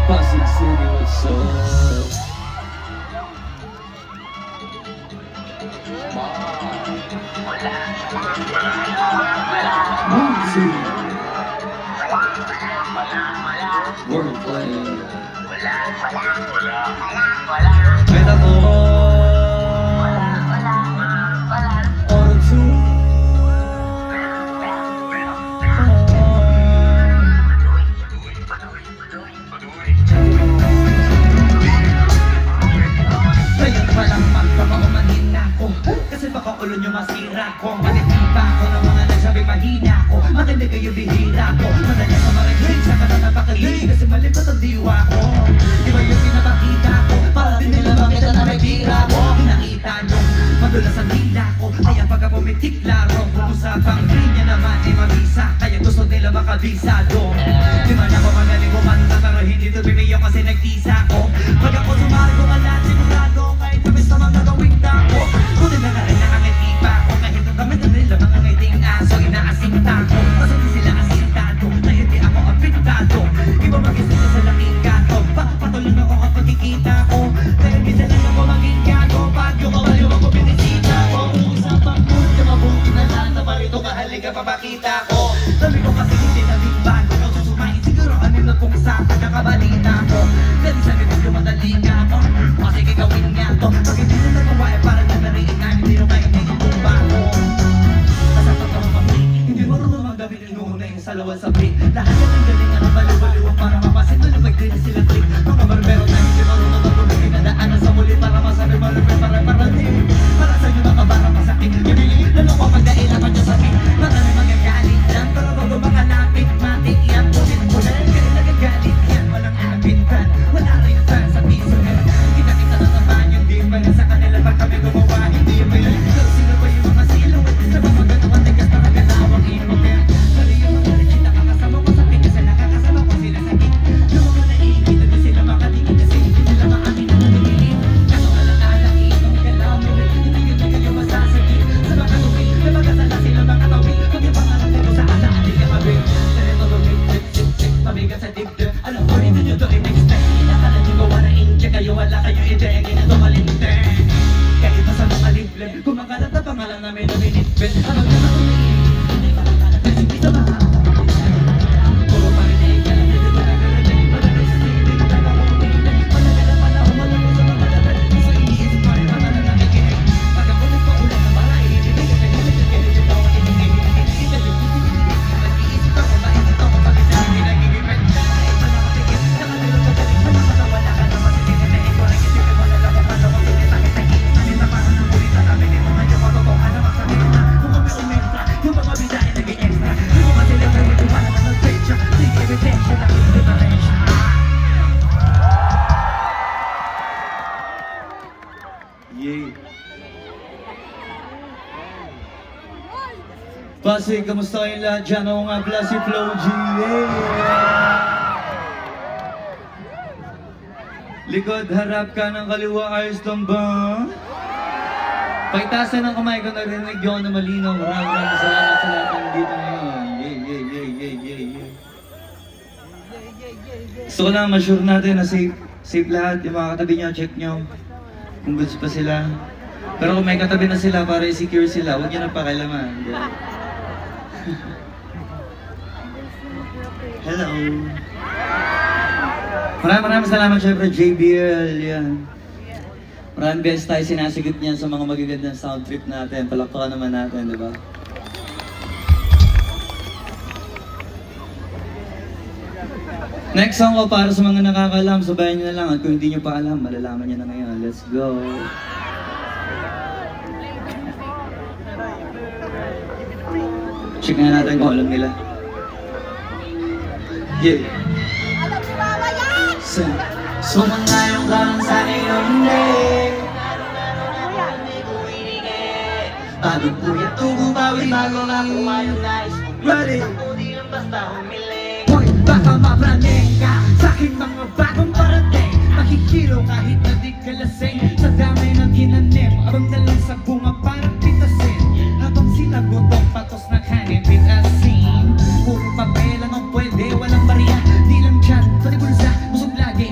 Pasig City, what's up? Wordplay. Beta ko Auto-tune. Ngayon palang magpapaumanhin na ako, kasi baka ulo nyo masira ko. Manitipa ko ng mga nagsabi mahina ko. Makinig kayo bihira ko. Madali sa mga grades sa katatapakilig, kasi malikot ang diwa ko. Di ba yung pinapakita ko? Para din nila makita na may tira ko. Nakita nyo, madulas ang dila ko. Kaya pagka pumitik laro, usapang linya naman ay mabisa. Kaya gusto nila makabisado. Di man ako magaling kumanta, pero hindi to bibiyo kasi nagtisa ko. Pag ako sumargo ka lahat, sigurado kahit kabis na mga gawing dako. Kunin na rin ang angitipa ko. Kahit ang damit na nila mga ngiting aso, inaasinta ko. Kasi di sila asintado, na hindi ako apektado. Iba mag-isip sa laking gato. Patuloy ako kapag kikita ko. Dahil minsan lang ako maging gago. Pag yung kawaliw ako binisita ko. Usapang mood na mabuti na lang na parito kahaliga papakita ko. Sabi ko kasi hindi na bigban. Kung susumain siguro anin na pong sa pagkakabalita ko. Dahil sabi ko yung madali nga ako. Kasi gagawin nga to. Pag hindi na nagawa eh parang nanariin na hindi nyo kayo naging bago. Kasi totoo kami, hindi marunong magawin yung nuna yung salawal sa break. Lahat na ng galingan ang baliw-baliwang para mapasin. Tulubag din sila trick. Mga barbero na hindi marunong magawin. Pinadaanan sa muli para masabi malupin para parating. Para sa inyo mga barang masakit. Ibigay lalo ko pagdailan pa dyan sa akin. Marami magagalit yan. Pero bago makalapit, matik yan. Ulit-ulit, kaya nagagalit yan. Walang inabintan, wala rin fan sa piso yan. Kita-kita na naman yung di ba sa kanila pag kami gumawa. Hindi ba yun? Sino ba yung mga silhouette? Sa mga gano'n tigas para ganawang inotel. Sali yung mga nakita kakasama ko sa pikas na nakakasama ko sila sa gig. Yung mga naiingit na sila makatingin kasi hindi sila maamin na nabigilin. Kaso alang-alang itong kalaman na hindi kayo masasagin. Sa mga tubig na magkasala sila mga tawid. Kung yung pangarap nito sa alaan di ka mabig. Sarito tumig, sik-sik, mabigat sa dibdib. Alam ko rin nyo to in-expect. Inakala nyo gawa na inche kayo, wala kayo i-deg. Ito malinteng. Kahit pa sa mga liblem, kung makalat na pangalan namin na binitbit. Alam nyo na umiin, hindi pa makalat na hindi sa mga. Puro marinig, alam nyo ba na garating. Malamig sa sinig, taga ko umiinig. Malagala pa na umalunod sa mga dapat. Isa iniisip pa rin mga na nakikinig. Pag ako nagpaulan na para iibig. Kasi ngunit yung ganit yung tawag ininigay. Nag-iisip ako, mainit ako pag hindi nagigipit. Kahit pa nakatikip, nakatulog sa galing. Wala ka naman sisipin na ito. Nag-isipin mo na lang kung paano kung sinita-kitagin. Anin na parang ng kulita namin. Di mo nga yung matotohan na masabihin na. Kung kami umentra, yung mga bidahe nag-i-extra. Yung mga celebrity ito para na nag-fecha. Sige, ebidensya na diferensya. Yay! Pasig, kamusta kayong lahat dyan? Ako nga pala si Flo G. Likod, harap ka ng kaliwa, ayos lang ba? Pakitasan ng kamay ko, narinig yun na malinaw. Maraming salamat sa lahat ng dito ngayon. Yay. Gusto ko lang ma-sure natin na safe lahat. Yung mga katabi nyo, check nyo kung goods pa sila. Pero kung may katabi na sila para i-secure sila, huwag nyo na pakialaman. Hello. Maraming salamat syempre JBL. Yan. Maraming beses tayo sinasagot niyan sa mga magagandang sound trip natin. Palakpakan naman natin, di ba? Next song ko para sa mga nakakalam, sabayan nyo na lang. At kung hindi nyo pa alam, malalaman nyo na ngayon. Let's go! Check nga natin kung alam nila. Yeah! Sumangayong ka lang sa iyong leg. Bagong puyat, tugo bawin, bago nga kumayong nais. Ready? Hindi lang basta humiling. Hoy, baka mapraning ka sa'king mga bagong parating. Makikilo kahit na di ka lasing. Sa dami ng ginanim, abang dalang sa bunga parang pitasin. Habang sila gutong patos na kanin pitasin. Puro papel lang ang pwede, walang bariya. Di lang dyan, pati bulsa, busog lagi.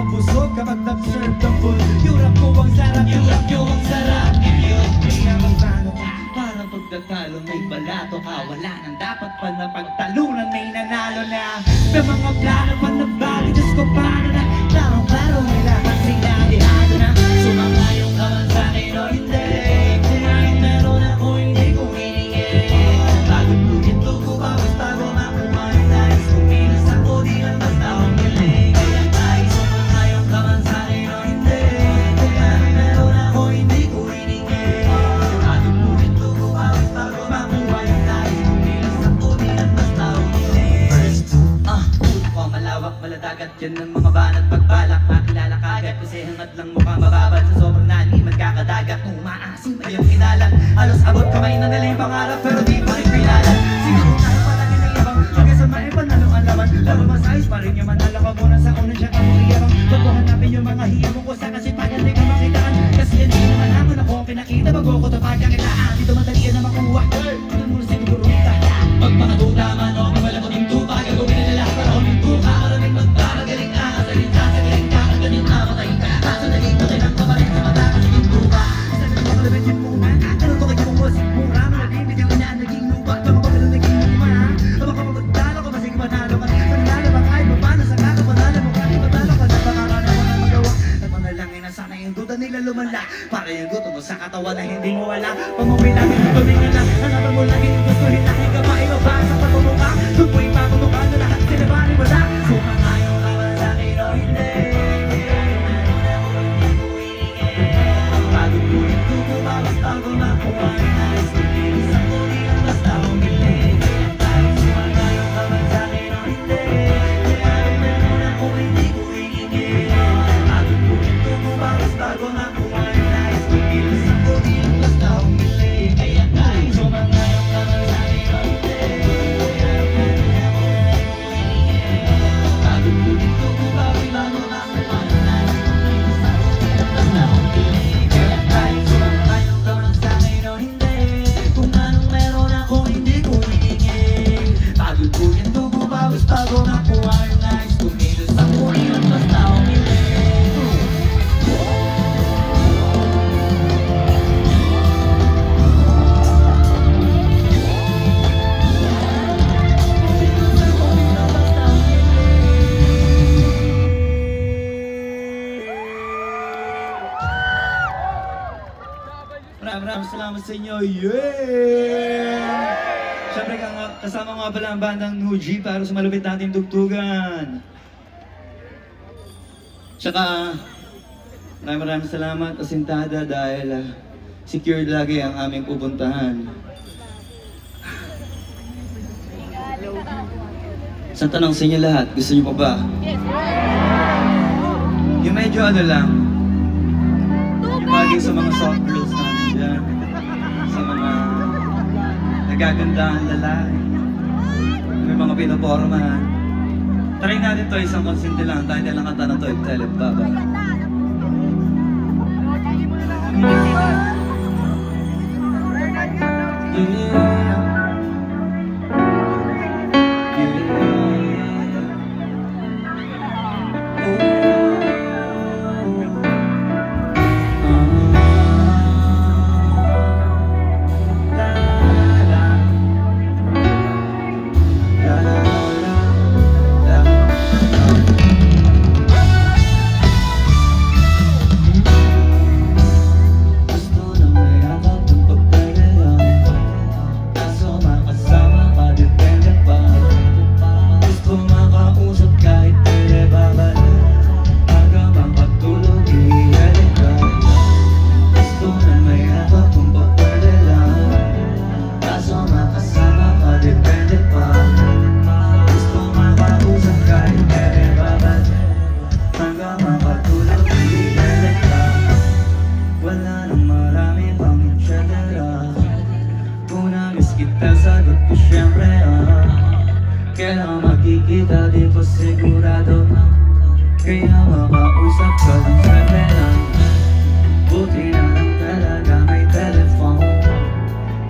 mabusog kapag nag-serve ng food. Yung rap ko ang sarap, yung rap nyo ang sarap. Kaya magtano ka, parang pagtatalo may balato ka. Wala nang dapat pa na pagtalunan, may nanalo na. May mga plano pa na bali, Diyos ko paano na. Klaro-klaro nila ang sinadihado na. Sumangayong ka man sa'kin o hindi. Kumain meron ako, hindi ko hiningi. Bagod ko ito ko ba, basta ko makuha yung nais. Kumilos ako, di lang basta akong galing. Kaya tayo sumangayong ka man sa'kin o hindi. Kumain meron ako, hindi ko hiningi. Bagod ko ito ko ba, basta ko makuha yung nais. Kumilos ako, di lang basta akong galing. First, malawak, maladagat, yan ang mga banat pagbalak. Makilala kagad kasi hangat lang mukhang mababad. Sa sobrang nani, magkakadagat. Nung umaasim ay ang kinalat. Halos abot kamay na nila yung pangarap, pero di pa rin kinalat. Siguro tayo palagi ng ibang magkasama ay panalong ang laman. Lalo masayos pa rin yung manala ka muna sa unang siya kang iyabang. Ba't mo hanapin yung mga hiyabong ko sa kasi pagan di ka makitaan. Kasi yan din naman naman ako pinakita. Bago ko ito pagkakitaan, dito madali yan na makuha. Ito muna siguro rita. Magpakatuta man o mabala ko din tupa. Gagawin na nila para ulit tuka. Maraming magpapagaling ka. Kasalin ka, sagaling ka. Kagaling ka, matayin ka. Kaso naging pakilang ka pa rin sa mata. Kasaging tuka. Sabi ng mga labit yung muna. Ano to kayo mong musik mura. Malaging bigyan ka na naging lupa. Mga pagkalang naging luma. Habang kapagdalo ka, masing manalo ka. Panalo ba kahit mapano sa kakapanalo mo. Kahit matalo ka, napakarana mo na magawa. At manalangin na sana yung duda nila lumala. Para yung gusto mo sa katawan na hindi mo wala. Pamumilangin, tumingan lang. Hanapan mo lagi yung gustuhin na ikaw pa. Ibabasa pa tumukha. Tupoy pa tumukha na lahat. Sinabali mo na. Sumangayong ka man sa'kin o hindi. Bagod ko yung tubo ba basta ko makuha yung nais. Kumilis ako di lang basta umiling. Kahit sumangayong ka man sa'kin o hindi. Kaya meron ako hindi ko hiningi. Bagod ko yung tubo ba basta ko makuha yung nais. Kumilis ako di lang basta umiling. Kaya kahit sumangayong ka man sa'kin o hindi. Kaya meron ako hindi ko hiningi. Bagod ko yung tubo ba basta ko makuha yung nais. Kumilis ako di lang basta umiling. Kaya kahit sumangayong ka man sa'kin o hindi. Kung anong meron ako hindi ko hiningi. Bagod ko yung tubo ba basta ko makuha yung nais. Kumilos ako di lang basta umiling. Maraming salamat sa inyo. Yeah! Siyempre kasama nga pala ang bandang Nuji para sa malupit nating tugtugan. Tsaka maraming salamat Asintada dahil secured lagi ang aming pupuntahan. Isang tanong sa inyo lahat, gusto niyo pa ba? Yung medyo ano lang, yung maging sa mga soft girls namin dyan, sa mga nagagandang lalaki, may mga pinopormahan. Try natin to, isang konsente lang, tayo nilang kanta na to, Telep Baba. Kailangan makikita, di pa sigurado. Kaya makausap ka lang sa pelang. Buti na lang talaga may telephone.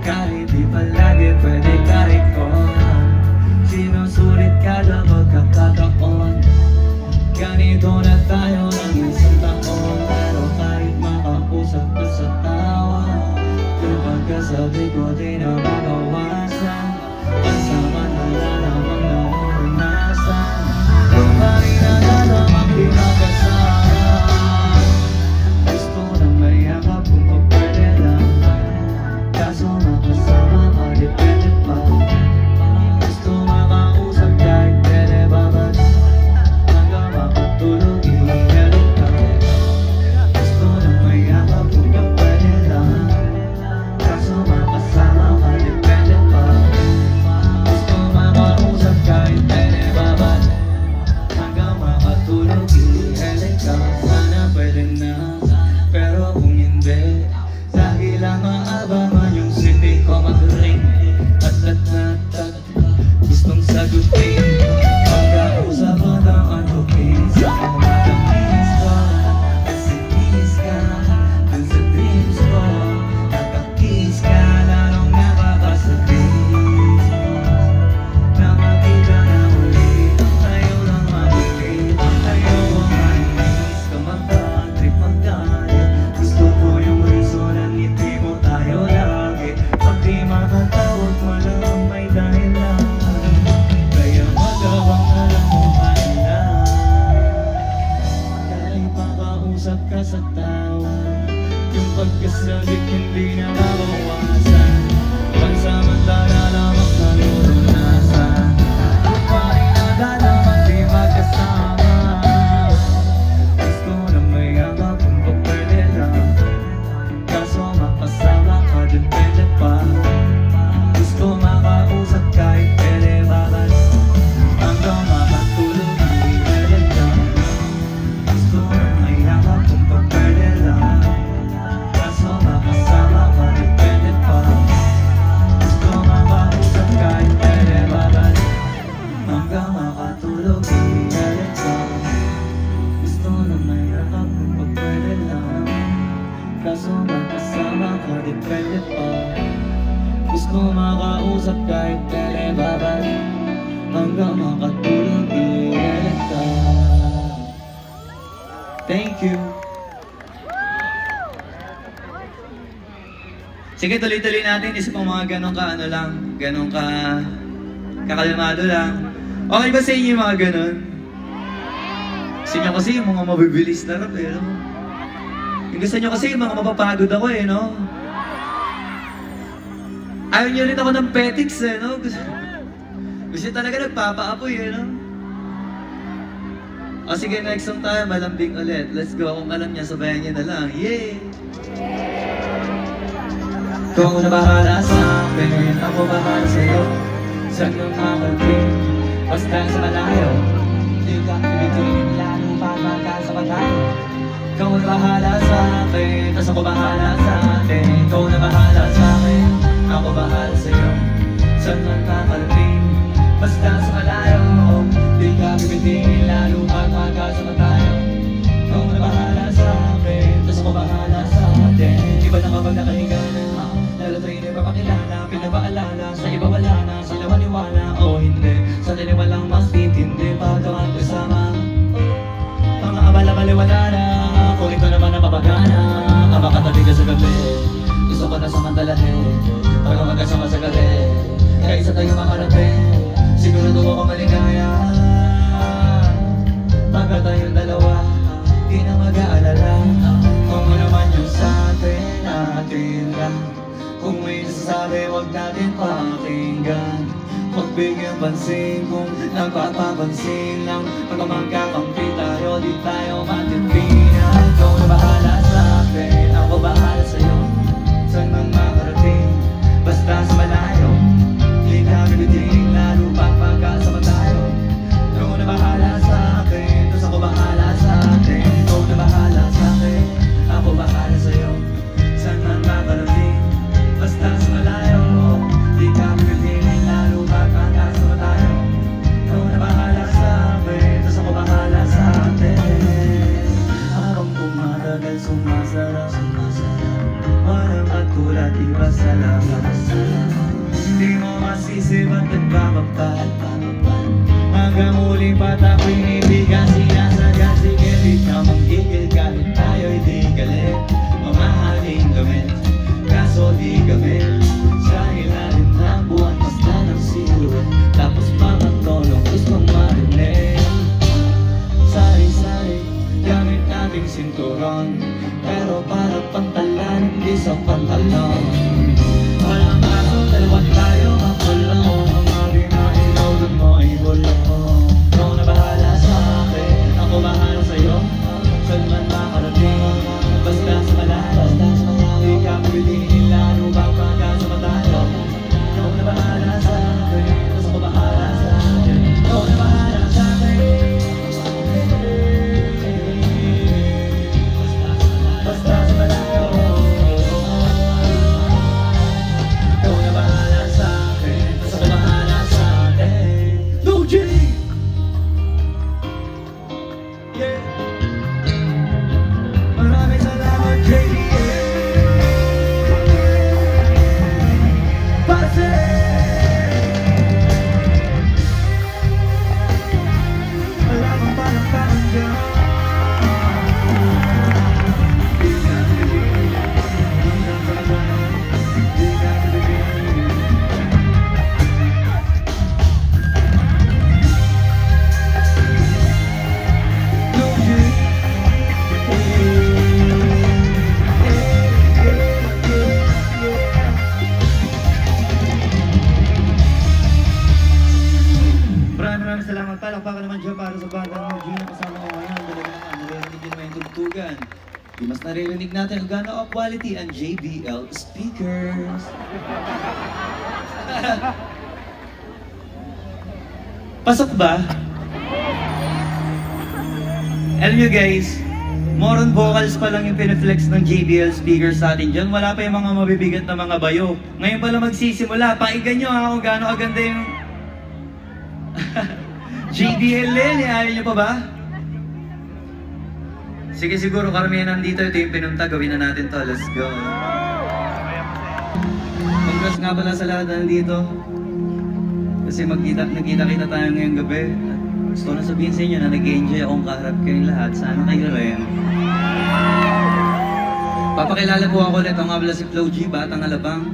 Kahit di palagi pwede kahit ko. Sinusulit kada pagkakataon. Ganito na tayo makausap ka sa tawa. Yung pagkasalik hindi na mabawasan. Pansamantala lamang naruranasan. Pahinada naman di magkasama. Gusto na may agap kung pagpwede lang. Kaso makasama ka depende pa. Gusto makausap kahit pwede babas. Hanggang makatulog hindi pwede lang. Gusto na may agap kung pagpwede lang. Kaso makasama ka depende pa. Gusto makausap kahit pwede babas. Hanggang makatulog hindi pwede lang. Gusto na may agap kung pagpwede lang. Kaso makasama ka depende pa. Gusto makausap kahit pwede babas. Hanggang makatulog iilit ka. Thank you. Sige, tuloy-tuloy natin. Isa pang mga ganun ka, ano lang, ganun ka, kakalmado lang. Okay ba sa inyo yung mga ganun? Gusto nyo kasi yung mga mabibilis na rap, eh, no? Yung gusto nyo kasi yung mga mapapagod ako, eh, no? Ayaw nyo rin ako ng petics, eh, no? Gusto talaga nagpapaapoy, eh, no? O sige, next song tayo, malambing ulit. Let's go. Kung alam niya, sabayan niya na lang. Yay! Kung na bahala sa akin, ako bahala sa'yo. Saan nang makarating, basta sa malayo. Di ka ibitin, lalo pa magkasama tayo. Ikaw na bahala sa akin, tas ako bahala sa atin. Ikaw na bahala sa akin, ako bahala sa'yo. Saan nang makarating, basta sa malayo. Di ka ibitin, lalo pa magkasama tayo. Ikaw na bahala sa akin, tas ako bahala sa atin. Iba na kapag nakahiga na, lalo tayo na ipapakilala, pinapaalala. Sa iba wala na, sila maniwala o hindi. Sa nila walang mas titindi, pagkawan kasama. Mga abala-bali wala na, kung ito naman ang papagana. Ama katabi ka sa gabi, gusto ko na samantalahin. Pag magkasama sa gabi, kaya isa tayo makarating. Sigurado ako maligaya. Pagka tayong dalawa, di na mag-aalala. Kung ano man yung sa atin, atin lang. Kung may nasasabi, huwag natin pakinggan. Magbigyan pansin kung nagpapapansin lang. Pagka magkakampi tayo, di tayo matitinan. Ikaw na bahala sa akin, ako bahala sa'yo. Saan man makarating, basta sa malayo. Di na bibitin, lalo pa pagkasama tayo. Ikaw na bahala sa akin, tas ako bahala sa atin. Ikaw na bahala sa akin, ako bahala sa'yo. Saan man makarating, basta sa malayo. Di ka bibitin, lalo pa pagkasama tayo. Ikaw na bahala sa akin, tas ako bahala sa atin. Habang tumatagal, sumasarap. Walang katulad, iba sa labas. Di mo masisi ba't nagbababal. Hanggang huli ba't ako'y ibigan. Sinasadya, sige di ka manggigil. Kahit tayo'y di galit, mamahaling gamit. Kaso di gamit sa ilalim ng buwan. Basta ng siluet, tapos mga tolong gustong marinig. Sari-sari, gamit nating sinturon. Pero para pantalan, hindi sa pantalon. Walang kaso, dalawang tayo makulong. Mga ginailaw, doon mo ay bulong. Ikaw na bahala sa akin, ako bahala sa'yo. Saan man makarating, basta sa malayo. Di ka piliin, lalo ba pagkasama tayo. Ikaw na bahala sa akin, tas ako bahala sa akin. Ikaw na bahala sa akin, basta sa malayo. kalusugan. Di mas naririnig natin kung gaano quality ang JBL speakers. Pasok ba? Alam nyo guys, more on vocals pa lang yung piniflex ng JBL speakers sa atin dyan. Wala pa yung mga mabibigat na mga bayo. Ngayon pala magsisimula. Pakinggan nyo ha kung gaano kaganda yung JBL din. Ayaw nyo pa ba? Sige siguro, karamihan nandito. Ito yung pinunta. Gawin na natin to. Let's go. Congrats nga pala sa lahat na nandito. Kasi nagkita-kita tayo ngayong gabi. Gusto ko na sabihin sa inyo na nag-enjoy akong kaharap kayong lahat. Sana kayo rin. Papakilala po ako ulit. Ang nga pala si Flo G, Batang Alabang.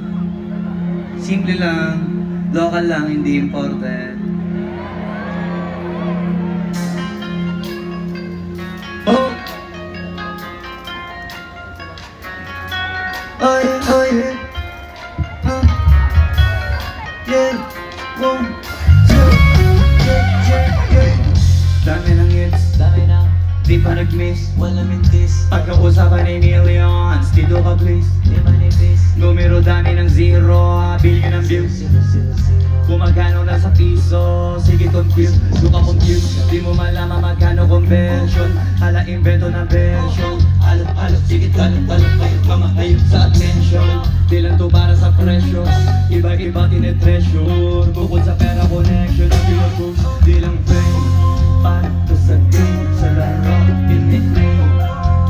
Simple lang, local lang, hindi imported. Oh! Oh yeah, oh yeah. Huh? Yeah, one, two. Dami ng hits, dami na di pa nag-miss, wala mintis. Pagkausapan ay millions, dito ka please, di manifest. Numero dami ng zero, billion ng views. Gumagano na sa piso, sige confuse. Doon ka confuse, di mo malaman magkano conversion. Hala invento ng version. Alot, sige talot kayo, mga kayo sa attention. Di lang to para sa presyo, iba-iba tinetreasure. Bukod sa pera connection, ang pinag-push, di lang fame. Para sa game, sa laro, pinitay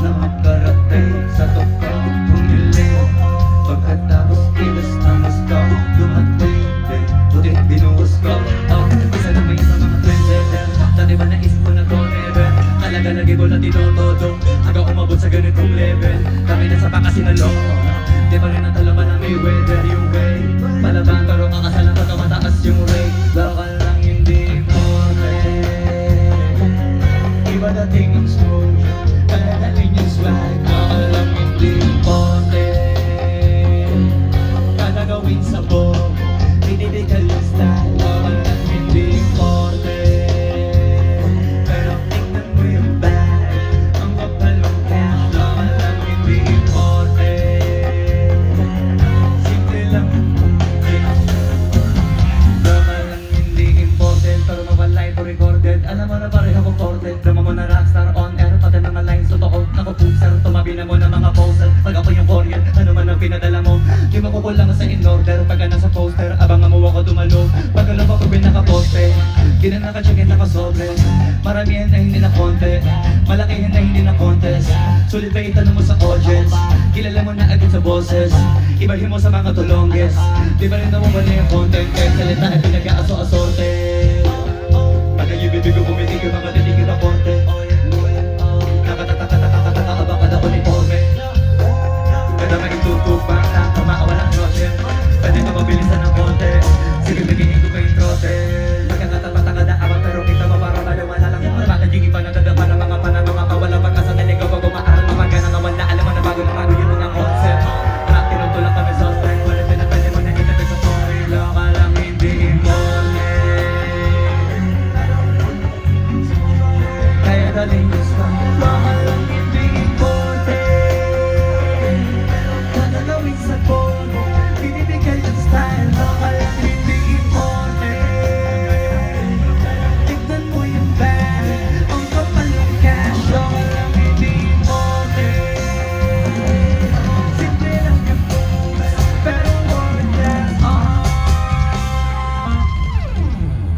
na makarating sa tokong pumiling. Pagkatapos tilas na mas ka dumating, buti binuhos ko. Isa na may isa mga trendsetter. Dati ba naisip ko na to never? Talaga lagi ko na tinotodo hanggang umabot sa ganitong level. Kami na sa pakasinalo, di pa rin ang talaban na may weather. Yung way, palaban pero kakasalan pagka mataas yung rate. Bakal lang hindi mo dating ang smoke, kaya galing yung swag. Alam hindi imported, kada gawin sa bobo, tinitigal yung style. Alam hindi imported, pero tingnan mo yung bag, ang kapal ng cash. Alam hindi imported, simple lang. Alam hindi imported, pero mawala ito recorded. Alam mo na pareho ko ported. Na rockstar on air, pati mga lines totoo. Nakapuser, tumabi na mo na mga poser. Pag ako yung courier, ano man ang pinadala mo, di makukulang sa in-order. Pagka nasa poster, abangan mo ako dumalo. Pag alam ako pinaka-poste, di na naka-check-in, naka-sobre. Maramihan na hindi na konti, malakihin na hindi na contest. Sulit ba itanong mo sa audience, kilala mo na agad sa bosses. Ibahin mo sa mga tulongges, di ba rin nawawala yung content. Kahit salita ay pinag-aaso-asorte. Pagka yung bibig ko pumitig yung mga titigil na konti. Nakataka, baka na uniforme. Kada magitutupang lang, kumakawalang notion. Pwede ito mabilisan ng konti, sige bigyan ko kayong trotel. Magkakatapat-takada ako pero kita mo para malawala lang. Bakit yung iba nagdadama ng mga panamanga kawala pagkasa naligaw pag umaaral mamagana na wala. Alam mo na bago yung mga concept. Rap tinutulak kami sa strength. Wala pinapwede mo na itabig sa story. Loka lang hindi kaya daling yung style, baka lang hindi imported. Kada gawin sa bobo, binibigay yung style, baka lang hindi imported. Tignan mo yung bag, ang kapal ng cash, baka lang hindi imported. Simple lang yung moves, pero worth it.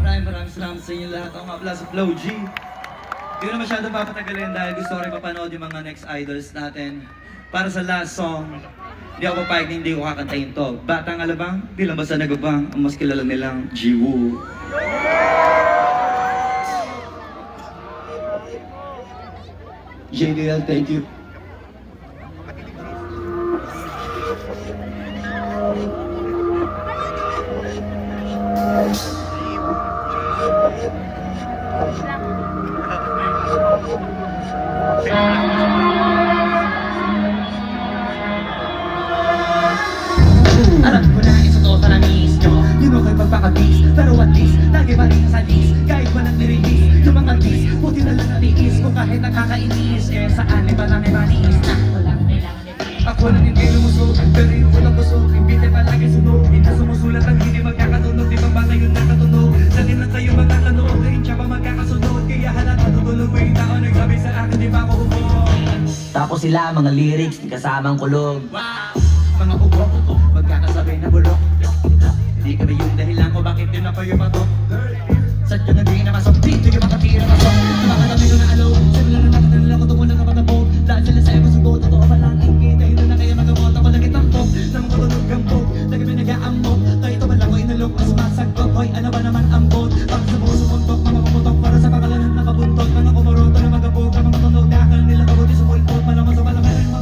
Maraming salamat sa inyo lahat. Ako nga pala si Flo G. Hindi ko na masyado papatagalin dahil gusto ko rin mapanood yung mga next idols natin. Para sa last song, hindi ako papayag na hindi ko kakantayin to. Batang Alabang, di lang basta nagabang, ang mas kilala nilang Jiwoo. JBL, thank you. Alam ko na isa to sa namis nyo, di mo kayo magpakabis, pero at least lagi pa rin sa list. Kahit walang nirelease, yung mga beats, buti na lang natiis. Kung kahit nakakainis, saan iba lang ibanis na ako lang hindi lumusog, pero yung ulang busog imbite palagi sunog, hindi sumusulat ang hindi magkakatunog. Di ba ba ngayon nakatunog? Langin lang tayo magkakanood, rin siya pa magkakasunod. Kaya halata tutulog mo yung tao nagsabi sa akin, di ba ako hubog? Tapos sila mga lyrics, di kasamang kulog. Wow! Mga ubok, magkakasabay na bulok. Hindi ka ba yung dahilan ko bakit yun ako yung patok? Sadya na di nakasok, dito yung makatira pasok. Mga dami ko na alo, sila na nakatanila ko tumulang kapatapog. Dahil sila sa iyo subo, totoo pa lang ingit. Dahil na kaya magamot ako lagi tampok. Nang matunog gambog, lagi may nag-aambog. Kahit ito lang ko inalok, mas masagkot. Hoy, ano ba naman ang bot? Pag sa buo sumuntok, mga pumutok para sa pakalanan nakabuntot. Mga kumoroto na magabog, mga matunog na akal nila kabuti sa pulpot. Malamang sa malamang, mga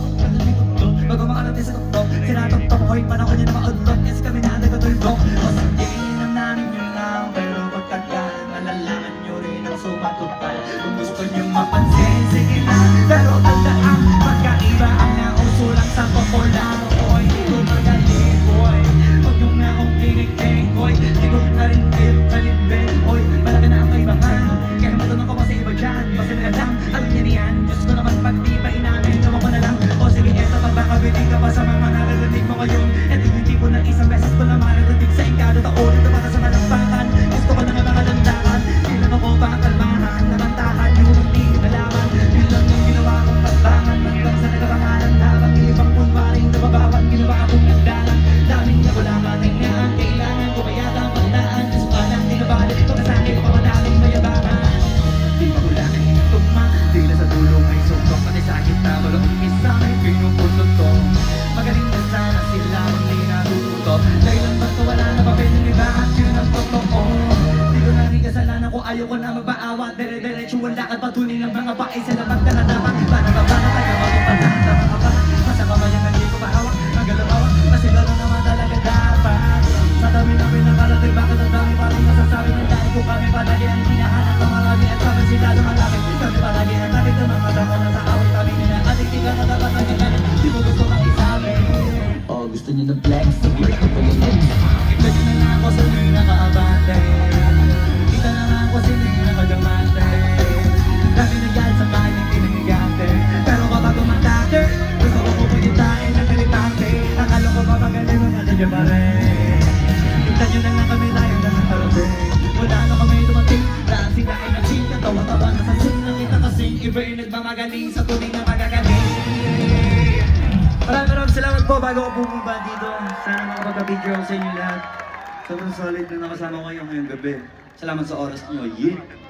tuktok. Bago makarating sa tuktok, sinatoktok. Hoy, panahon niya na maudlot. Yes, kami na agad katulbok. O sabihin na namin yun lang, pero pagkagal, malalaman nyo rin ang sumatupal. Kung gusto nyo mapansin, sige na. Pero tandaan, magkaiba ang nauso lang sa popular. Hoy, di ko magaling, boy. Huwag nyo na akong kinig-kinig, boy. Di ko na rin kayo kalibin, boy. Malaki na ang kaibahan. Kaya matunong ko pa sa iba dyan. Basta na lang, alam niya niyan. Diyos ko naman pag di pa inamin, naman ko na lang. O sige, eto pagkakabili ka pa sa mga naririnig mo ngayon. Eto hindi ko na isang beses ko na maririnig sa ikado taon. Ito para sa malampakan. Gusto ko na nga mga landakan. Di lang ako pakalmahan. Nakantahan yung hindi nalaman. Yun lang yung ginawa kong pagbangan. Hanggang sa nagapangalan habang ibang kunwaring nababawan. Ginawa akong nagdalan. Daming nakulaman ay nga ang kailangan ko kaya tamang daan. Gusto ka lang tinabalik ito na sanay ko pa madaling mayabangan. Di ba hulaan yung tugma. Di na sa tulong ay suntok. Pati sa kita walang isa ay pinupunod ko. Magaling na sana sila kung di natututo. Dahil lang ba't wala na papel ng iba at yun ang totoo. Di ko na rin kasalanan ko ayaw ko na magpaawa. Dire-diretso ang lakad patuloy ng mga bae sa labag na nadapak. Para ba na tayo magpapalak na mga pa. Masama ba yan hindi ko mahawak. Magalawawa kasi gano'n naman talaga dapat. Sa dami na pinakarating bakit ang dami parang masasabi ng dahil ko kami palagi ang hinahanap ng marami at kami sila lumalapit. Kami palagi ang tapit ng mga tao na sa awit kami nila. Adik ka na dapat ang ikalit. Di mo gusto kang isabi. Oh, gusto nyo ng flex? Sige, ako yung next. Kita nyo na nga ako sa hindi nakaabante. Kita na nga ako sa hindi nakagamante. Dami na yan sa bahay ng kinigante. Pero kapag umatake, gusto ko pupunyitain ng kalipante. Akala ko pa magaling mo natin yung pare. Kita nyo na nga kami tayo na nakarating. Wala na kami dumating. Lahat sila ay nag-ching. Katawa-tawa na sa sing. Nakita kasing iba yung nagmamagaling sa tuloy na magagaling. Maraming salamat po bago ko bumaba dito. Sana makapag-video ako sa inyo lahat. Sobrang solid na nakasama ko kayo ngayong gabi. Salamat sa oras niyo. Yeah!